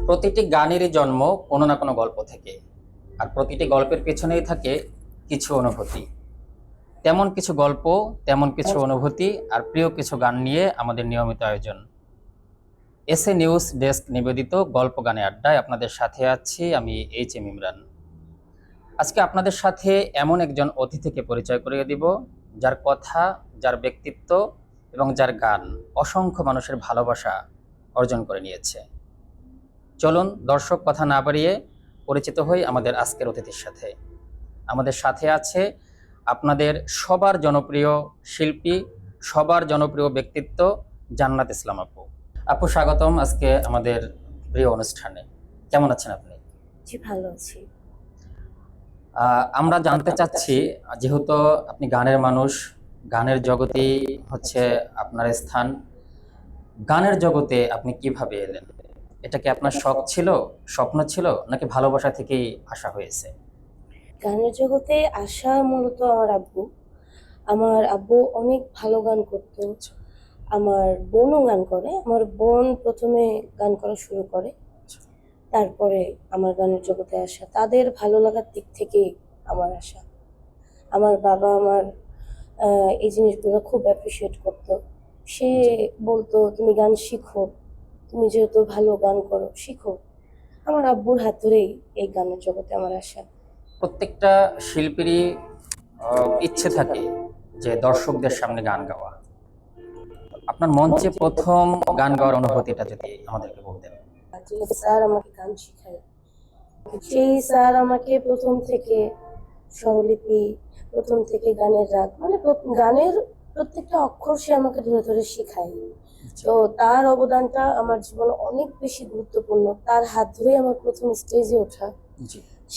প্রতিটি গানেরই জন্ম কোনো না কোনো গল্প থেকে, আর প্রতিটি গল্পের পেছনেই থাকে কিছু অনুভূতি। তেমন কিছু গল্প, তেমন কিছু অনুভূতি আর প্রিয় কিছু গান নিয়ে আমাদের নিয়মিত আয়োজন এসএ নিউজ ডেস্ক নিবেদিত গল্প গানে আড্ডায় আপনাদের সাথে আছি আমি এইচ এম ইমরান। আজকে আপনাদের সাথে এমন একজন অতিথিকে পরিচয় করিয়ে দিব যার কথা, যার ব্যক্তিত্ব এবং যার গান অসংখ্য মানুষের ভালোবাসা অর্জন করে নিয়েছে। চলুন দর্শক কথা না বাড়িয়ে পরিচিত হই আমাদের আজকের অতিথির সাথে। আমাদের সাথে আছে আপনাদের সবার জনপ্রিয় শিল্পী, সবার জনপ্রিয় ব্যক্তিত্ব জান্নাত ইসলাম আপু। আপু স্বাগতম আজকে আমাদের প্রিয় অনুষ্ঠানে। কেমন আছেন আপনি? জি, ভালো আছি। আমরা জানতে চাচ্ছি, যেহেতু আপনি গানের মানুষ, গানের জগতেই হচ্ছে আপনার স্থান, গানের জগতে আপনি কিভাবে এলেন? এটা কি আপনার শখ ছিল, স্বপ্ন ছিল, নাকি ভালোবাসা থেকেই আসা হয়েছে? গানের জগতে আসা মূলত আমার আব্বু অনেক ভালো গান করতো। আমার বোনও গান করে। আমার বোন প্রথমে গান করা শুরু করে, তারপরে আমার গানের জগতে আসা। তাদের ভালো লাগার দিক থেকেই আমার আসা। আমার বাবা আমার এই জিনিসগুলো খুব অ্যাপ্রিসিয়েট করতো। সে বলতো, তুমি গান শিখো, তুমি যেহেতু ভালো গান করো শিখো। আমার আব্বুর হাত ধরেই এই গানের জগতে আমার আসা। প্রত্যেকটা শিল্পীরই ইচ্ছে থাকে যে দর্শকদের সামনে গান গাওয়া। আপনার মঞ্চে প্রথম গান গাওয়ার অনুভূতিটা যদি আমাদেরকে বলতেন। স্যার আমাকে গান শিখায়, সেই স্যার আমাকে প্রথম থেকে স্বরলিপি, প্রথম থেকে গানের রাগ, মানে গানের প্রত্যেকটা অক্ষর সে আমাকে ধরে ধরে শেখায়। তো তার অবদানটা আমার জীবনে অনেক বেশি গুরুত্বপূর্ণ। তার হাত ধরেই আমার প্রথম স্টেজে ওঠা।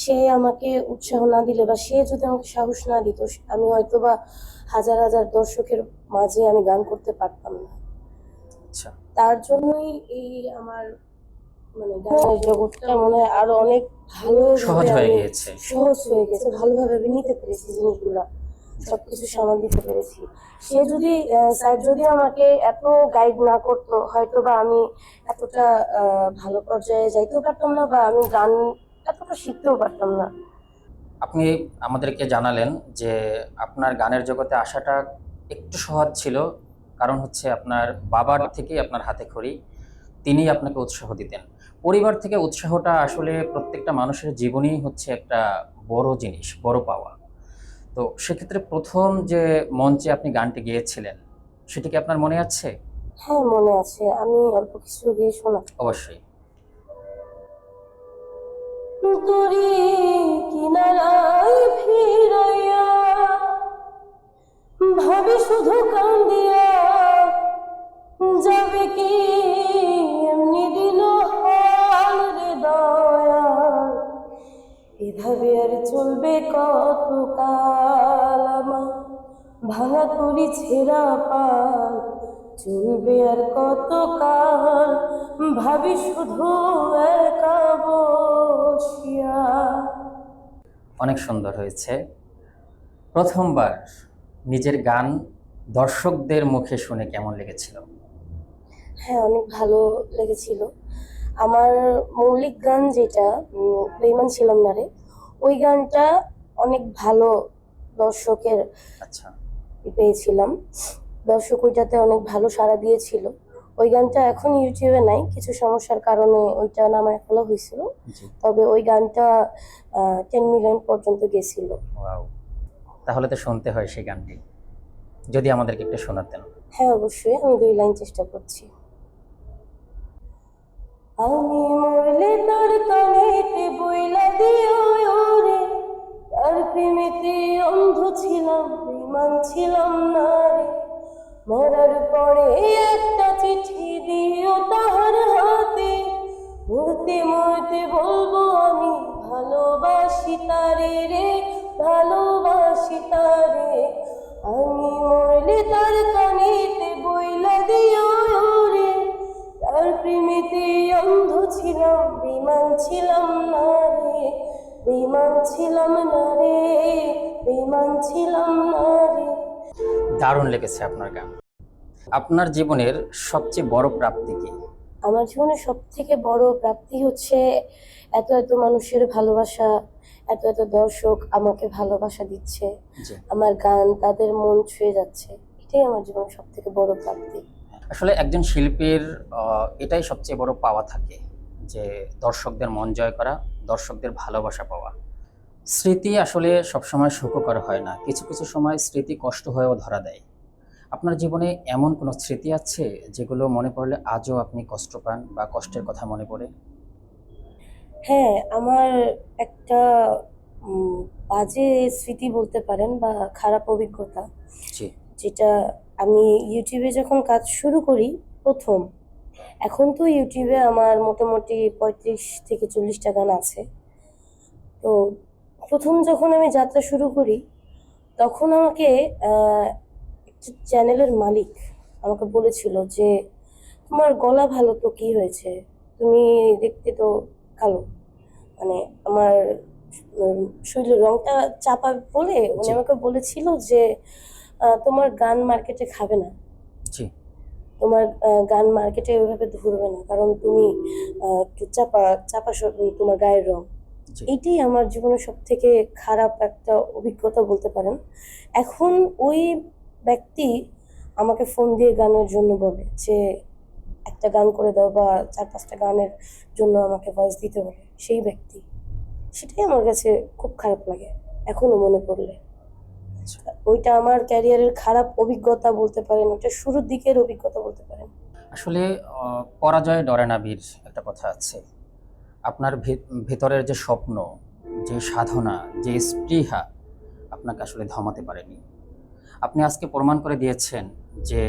সে আমাকে উৎসাহ না দিলে বা সে যদি আমাকে সাহস না দিত, আমি হয়তো বা হাজার হাজার দর্শকের মাঝে আমি গান করতে পারতাম না। তার জন্যই এই আমার মানে গানের জগৎটা মনে হয় আরো অনেক ভালো সহজ হয়ে গেছে, ভালোভাবে আমি নিতে পেরেছি জিনিসগুলা, সবকিছু সামাল দিতে পেরেছি। সে যদি স্যার যদি আমাকে এত গাইড না করতো, হয়তো বা আমি এতটা ভালো পর্যায়ে যাইতেও পারতাম না, বা আমি গান এতটা শিখতেও পারতাম না। আপনি আমাদেরকে জানালেন যে আপনার গানের জগতে আসাটা একটু সহজ ছিল, কারণ হচ্ছে আপনার বাবার থেকেই আপনার হাতে খড়ি, তিনি আপনাকে উৎসাহ দিতেন। পরিবার থেকে উৎসাহটা আসলে প্রত্যেকটা মানুষের জীবনেই হচ্ছে একটা বড় জিনিস, বড় পাওয়া। তো সেক্ষেত্রে প্রথম যে মঞ্চে আপনি গানটি গেয়েছিলেন, সেটি কি আপনার মনে আছে? হ্যাঁ, মনে আছে। আমি অল্প কিছু গিয়ে শোনা। অবশ্যই। তোরে কিনারায় ফিরাইয়া ভাবি শুধু কান্দিয়া, যাবে কি এমনি দিল হাল রে দয়া, এভাবে আর চলবে কত কাল, আমার ভাঙা করি ছেঁড়া পাল, চলবে আর কত কাল, ভাবি শুধু একা বসিয়া। অনেক সুন্দর হয়েছে। প্রথমবার নিজের গান দর্শকদের মুখে শুনে কেমন লেগেছিল? হ্যাঁ, অনেক ভালো লেগেছিল। আমার মৌলিক গান যেটা বেঈমান ছিলাম না রে, ওই গানটা অনেক ভালো দর্শকের পেয়েছিলাম। দর্শক ওইটাতে অনেক ভালো সাড়া দিয়েছিল। ওই গানটা এখন ইউটিউবে নাই, কিছু সমস্যার কারণে ওইটা নামায় ফেলা হয়েছিল। তবে ওই গানটা 10 মিলিয়ন পর্যন্ত গেছিল। তাহলে তো শুনতে হয় সেই গানটি, যদি আমাদেরকে একটু শোনাতেন। হ্যাঁ, অবশ্যই, আমি 2 লাইন চেষ্টা করছি। আমি মরলে তার কানেতে বইলা দিও রে, তার প্রেমেতে অন্ধ ছিলাম, বেঈমান ছিলাম না রে, মরার পরে একটা চিঠি দিও তাহার হাতে, মরতে মরতে বলবো আমি ভালোবাসি তারে রে, ভালোবাসি তারে। আমি মরলে তার কানেতে বইলা দিও রে, তার প্রেমেতে অন্ধ ছিলাম, বেঈমান ছিলাম না রে, বেঈমান ছিলাম না রে, বেঈমান ছিলাম না রে। দারুণ লেগেছে আপনার গান। আপনার জীবনের সবচেয়ে বড় প্রাপ্তি কি? আমার জীবনের সব থেকে বড় প্রাপ্তি হচ্ছে এত এত মানুষের ভালোবাসা, এত এত দর্শক আমাকে ভালোবাসা দিচ্ছে, জি, আমার গান তাদের মন ছুঁয়ে যাচ্ছে। এটাই আমার জীবনের সব থেকে বড় প্রাপ্তি। আসলে একজন শিল্পীর এটাই সবচেয়ে বড় পাওয়া থাকে, যে দর্শকদের মন জয় করা, দর্শকদের ভালোবাসা পাওয়া। স্মৃতি আসলে সবসময় সুখকর হয় না, কিছু কিছু সময় স্মৃতি কষ্ট হয়েও ধরা দেয়। আপনার জীবনে এমন কোনো স্মৃতি আছে যেগুলো মনে পড়লে আজও আপনি কষ্ট পান বা কষ্টের কথা মনে পড়ে? হ্যাঁ, আমার একটা উম, বাজে স্মৃতি বলতে পারেন বা খারাপ অভিজ্ঞতা, জি, যেটা আমি ইউটিউবে যখন কাজ শুরু করি প্রথম, এখন তো ইউটিউবে আমার মোটামুটি 35 থেকে 40টা গান আছে। তো প্রথম যখন আমি যাত্রা শুরু করি তখন আমাকে একটা চ্যানেলের মালিক আমাকে বলেছিল যে তোমার গলা ভালো তো কি হয়েছে, তুমি দেখতে তো কালো, মানে আমার শরীরের রংটা চাপা বলে উনি জি, আমাকে বলেছিল যে তোমার গান মার্কেটে খাবে না, জি, তোমার গান মার্কেটে ওইভাবে ধরবে না, কারণ তুমি একটু চাপা চাপা তোমার গায়ের রং। জি। এটাই আমার জীবনের সব থেকে খারাপ একটা অভিজ্ঞতা বলতে পারেন। এখন ওই ব্যক্তি আমাকে ফোন দিয়ে গানের জন্য বলে যে একটা গান করে দাও বা 4-5টা গানের জন্য আমাকে ভয়েস দিতে বলে সেই ব্যক্তি। সেটাই আমার কাছে খুব খারাপ লাগে এখনো মনে পড়লে। আচ্ছা। ওইটা আমার ক্যারিয়ারের খারাপ অভিজ্ঞতা বলতে পারেন, ওইটা শুরুর দিকের অভিজ্ঞতা বলতে পারেন। আসলে পরাজয় ডরে না বীর, একটা কথা আছে। আপনার ভেতরের যে স্বপ্ন, যে সাধনা, যে স্পৃহা আপনাকে আসলে থামাতে পারেনি। আপনি আজকে প্রমাণ করে দিয়েছেন যে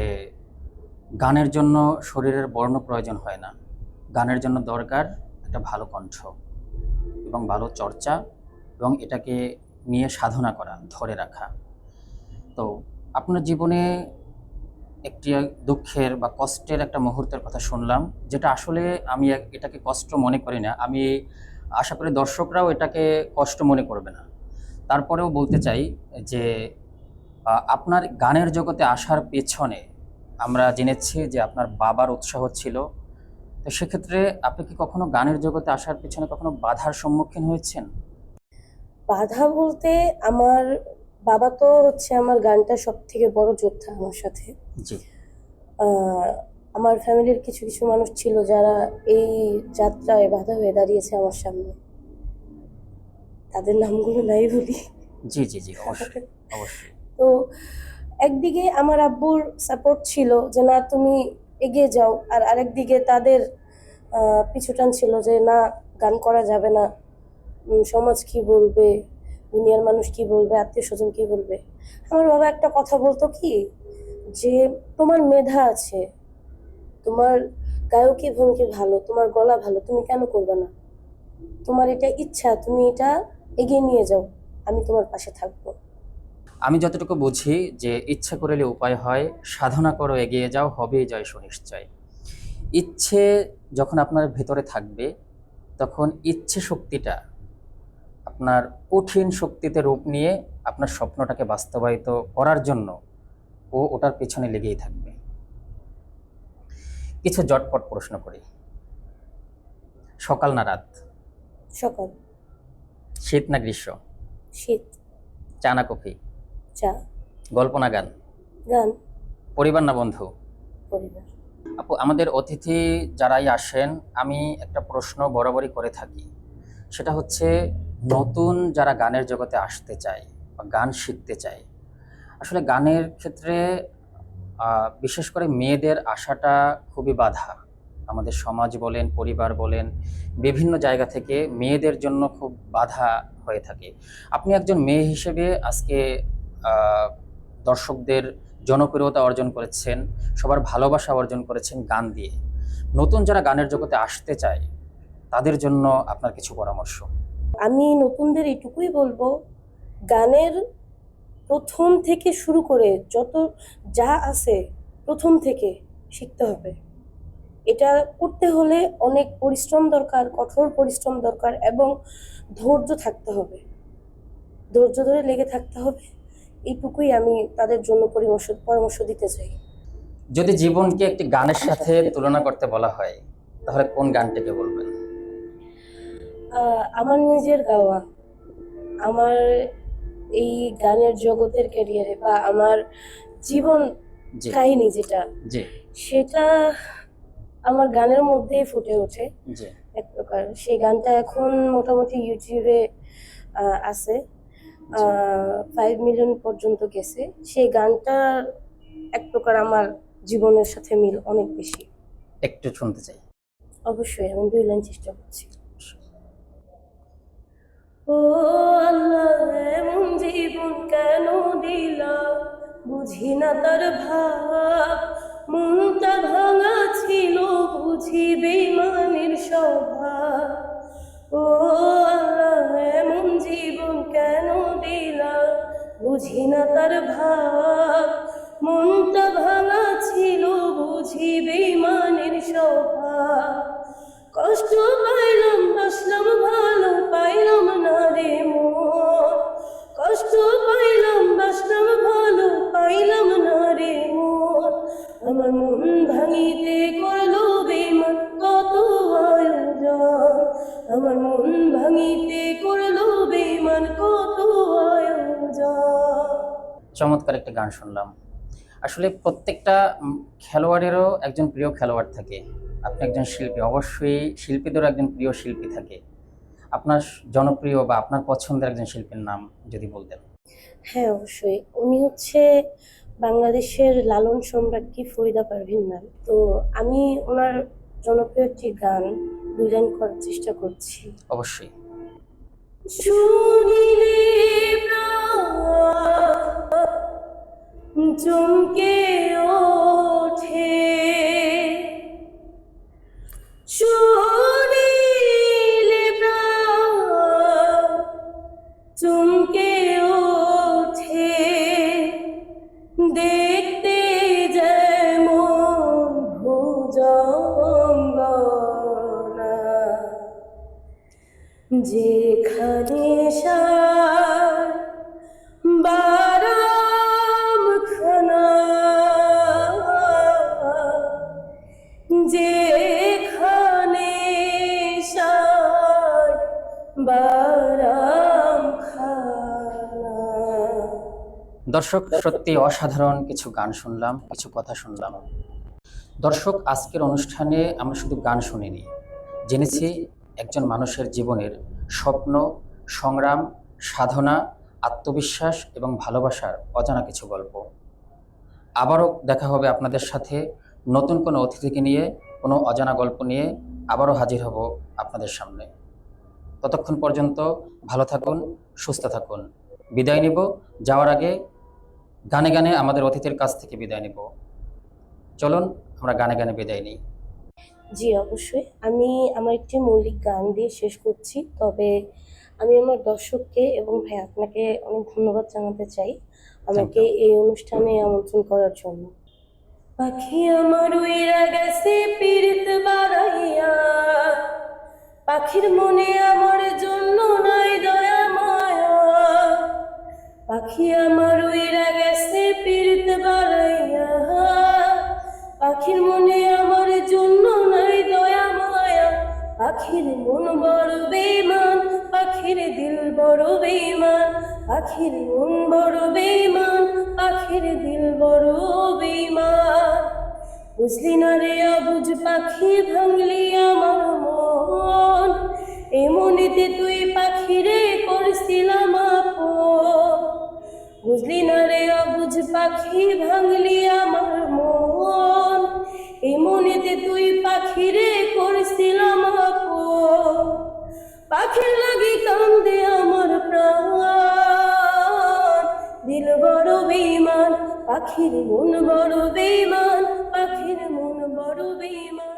গানের জন্য শরীরের বর্ণ প্রয়োজন হয় না। গানের জন্য দরকার একটা ভালো কণ্ঠ এবং ভালো চর্চা, এবং এটাকে নিয়ে সাধনা করা, ধরে রাখা। তো আপনার জীবনে একটি দুঃখের বা কষ্টের একটা মুহূর্তের কথা শুনলাম, যেটা আসলে আমি এটাকে কষ্ট মনে করি না। আমি আশা করি দর্শকরাও এটাকে কষ্ট মনে করবে না। তারপরেও বলতে চাই যে আপনার গানের জগতে আসার পেছনে আমরা জেনেছি যে আপনার বাবার উৎসাহ ছিল। তো সেক্ষেত্রে আপনি কি কখনো গানের জগতে আসার পেছনে কখনো বাধার সম্মুখীন হয়েছেন? বাধা বলতে আমার বাবা তো হচ্ছে আমার গানটা সব থেকে বড় যোদ্ধা আমার সাথে। জি, আহ, আমার ফ্যামিলির কিছু কিছু মানুষ ছিল যারা এই যাত্রায় বাধা হয়ে দাঁড়িয়েছে আমার সামনে, তাদের নামগুলো নাই বলি। জি, জি, জি, অবশ্যই, অবশ্যই। তো একদিকে আমার আব্বুর সাপোর্ট ছিল যে না তুমি এগিয়ে যাও, আর আরেকদিকে তাদের পিছু টান ছিল যে না গান করা যাবে না, সমাজ কি বলবে, দুনিয়ার মানুষ কি বলবে, আত্মীয় স্বজন কি বলবে। আমার বাবা একটা কথা বলতো কি, যে তোমার মেধা আছে, তোমার গায়কী ভঙ্গি ভালো, তোমার গলা ভালো, তুমি কেন করবে না, তোমার এটা ইচ্ছা, তুমি এটা এগিয়ে নিয়ে যাও, আমি তোমার পাশে থাকবো। আমি যতটুকু বুঝি যে ইচ্ছা করিলে উপায় হয়, সাধনা করো এগিয়ে যাও, হবেই জয় সুনিশ্চয়। ইচ্ছে যখন আপনার ভেতরে থাকবে, তখন ইচ্ছে শক্তিটা আপনার কঠিন শক্তিতে রূপ নিয়ে আপনার স্বপ্নটাকে বাস্তবায়িত করার জন্য ওটার পেছনে লেগেই থাকবে। কিছু জটপট প্রশ্ন করি। সকাল না রাত? সকাল। শীত না গ্রীষ্ম? শীত। চা না কফি? চা। গল্প না গান? গান। পরিবার না বন্ধু? পরিবার। আপু, আমাদের অতিথি যারাই আসেন, আমি একটা প্রশ্ন বরাবরই করে থাকি। সেটা হচ্ছে, নতুন যারা গানের জগতে আসতে চায় বা গান শিখতে চায়, আসলে গানের ক্ষেত্রে বিশেষ করে মেয়েদের আশাটা খুবই বাধা। আমাদের সমাজ বলেন, পরিবার বলেন, বিভিন্ন জায়গা থেকে মেয়েদের জন্য খুব বাধা হয়ে থাকে। আপনি একজন মেয়ে হিসেবে আজকে আহ, দর্শকদের জনপ্রিয়তা অর্জন করেছেন, সবার ভালোবাসা অর্জন করেছেন গান দিয়ে। নতুন যারা গানের জগতে আসতে চায় তাদের জন্য আপনার কিছু পরামর্শ? আমি নতুনদের এটুকুই বলবো, গানের প্রথম থেকে শুরু করে যত যা আছে প্রথম থেকে শিখতে হবে। এটা করতে হলে অনেক পরিশ্রম দরকার, কঠোর পরিশ্রম দরকার এবং ধৈর্য থাকতে হবে, ধৈর্য ধরে লেগে থাকতে হবে। এইটুকুই আমি তাদের জন্য পরামর্শ দিতে চাই। যদি জীবনকে একটি গানের সাথে তুলনা করতে বলা হয়, তাহলে কোন গানটিকে বলবেন? আমার নিজের গাওয়া, আমার এই গানের জগতের ক্যারিয়ারে বা আমার জীবন জি কাহিনী যেটা, জি সেটা আমার গানের মধ্যেই ফুটে ওঠে জি এক প্রকার। সেই গানটা এখন মোটামুটি ইউটিউবে আছে, 5 মিলিয়ন পর্যন্ত গেছে। সেই গানটার এক প্রকার আমার জীবনের সাথে মিল অনেক বেশি। একটু শুনতে চাই। অবশ্যই আমি 2 লাইন চেষ্টা করছি। ও আল্লাহ, এমন জীবন কেন দিলা, বুঝি না তার ভাব, মনটা ভাঙা ছিল বুঝি বেঈমানের স্বভাব। ও আল্লাহ, এমন জীবন কেন দিলা, বুঝি না তার ভাব, মনটা ভাঙা ছিল বুঝি বেঈমানের স্বভাব। কষ্ট পাইলাম বাসলাম ভালো পাইলাম না রে মন, কষ্ট পাইলাম বাসলাম ভালো পাইলাম না রে মন। আমার মন ভাঙিতে করলো বেঈমান কত আয়োজন, আমার মন ভাঙিতে করলো বেঈমান কত আয়োজন। চমৎকার একটা গান শুনলাম। আসলে প্রত্যেকটা খেলোয়াড়েরও একজন প্রিয় খেলোয়াড় থাকে। আপনি একজন শিল্পী, অবশ্যই শিল্পীদেরও একজন প্রিয় শিল্পী থাকে। আপনার জনপ্রিয় বা আপনার পছন্দের একজন শিল্পীর নাম যদি বলতেন। হ্যাঁ, অবশ্যই। উনি হচ্ছে বাংলাদেশের লালন সম্রাজ্ঞী ফরিদা পারভীন ম্যাম। তো আমি ওনার জনপ্রিয় একটি গান 2 লাইন করার চেষ্টা করছি। অবশ্যই। শুনিলে প্রাণ চমকে ওঠে, শুনিলে প্রাণ চমকে ওঠে, দেখতে যেমন ভুজঙ্গনা, যেখানে সার বারামখানা, যেখানে সার বারামখানা। দর্শক, সত্যি অসাধারণ কিছু গান শুনলাম, কিছু কথা শুনলাম। দর্শক, আজকের অনুষ্ঠানে আমরা শুধু গান শুনিনি, জেনেছি একজন মানুষের জীবনের স্বপ্ন, সংগ্রাম, সাধনা, আত্মবিশ্বাস এবং ভালোবাসার অজানা কিছু গল্প। আবারও দেখা হবে আপনাদের সাথে নতুন কোনো অতিথিকে নিয়ে, কোনো অজানা গল্প নিয়ে আবারও হাজির হব আপনাদের সামনে। ততক্ষণ পর্যন্ত ভালো থাকুন, সুস্থ থাকুন। বিদায় নিব, যাওয়ার আগে গানে গানে আমাদের অতিথির কাছ থেকে বিদায় নিব। চলুন আমরা গানে গানে বিদায় নিই। জি, অবশ্যই। আমি আমার একটি মৌলিক গান দিয়ে শেষ করছি। তবে আমি আমার দর্শককে এবং ভাই আপনাকে অনেক ধন্যবাদ জানাতে চাই আমাকে এই অনুষ্ঠানে আমন্ত্রণ করার জন্য। পাখি আমার উইরা গেছে পীড়িত বাড়াইয়া, পাখির মনে আমার জন্য নাই দয়া মায়া, পাখি আমার উইরা গেছে পীড়িত বাড়াইয়া, পাখির মনে আমার জন্য নাই দয়া মায়া, পাখির মন বড় বেঈমান, পাখির দিল বড় বেঈমান, পাখির মন বড় বেঈমান, পাখির দিল বড় বেঈমান। বুঝলি না রে অবুঝ পাখি ভাঙলি আমার মন, এমনিতে তুই পাখিরে করছিলাম আপন। বুঝলি না রে অবুঝ পাখি ভাঙলি আমার মন, এমনিতে তুই পাখিরে করছিলাম আপন। পাখির লাগি কান্দে আমার প্রাণ, দিল বড় বেঈমান, পাখির মন বড় বেঈমান, পাখির মন বড় বেঈমান।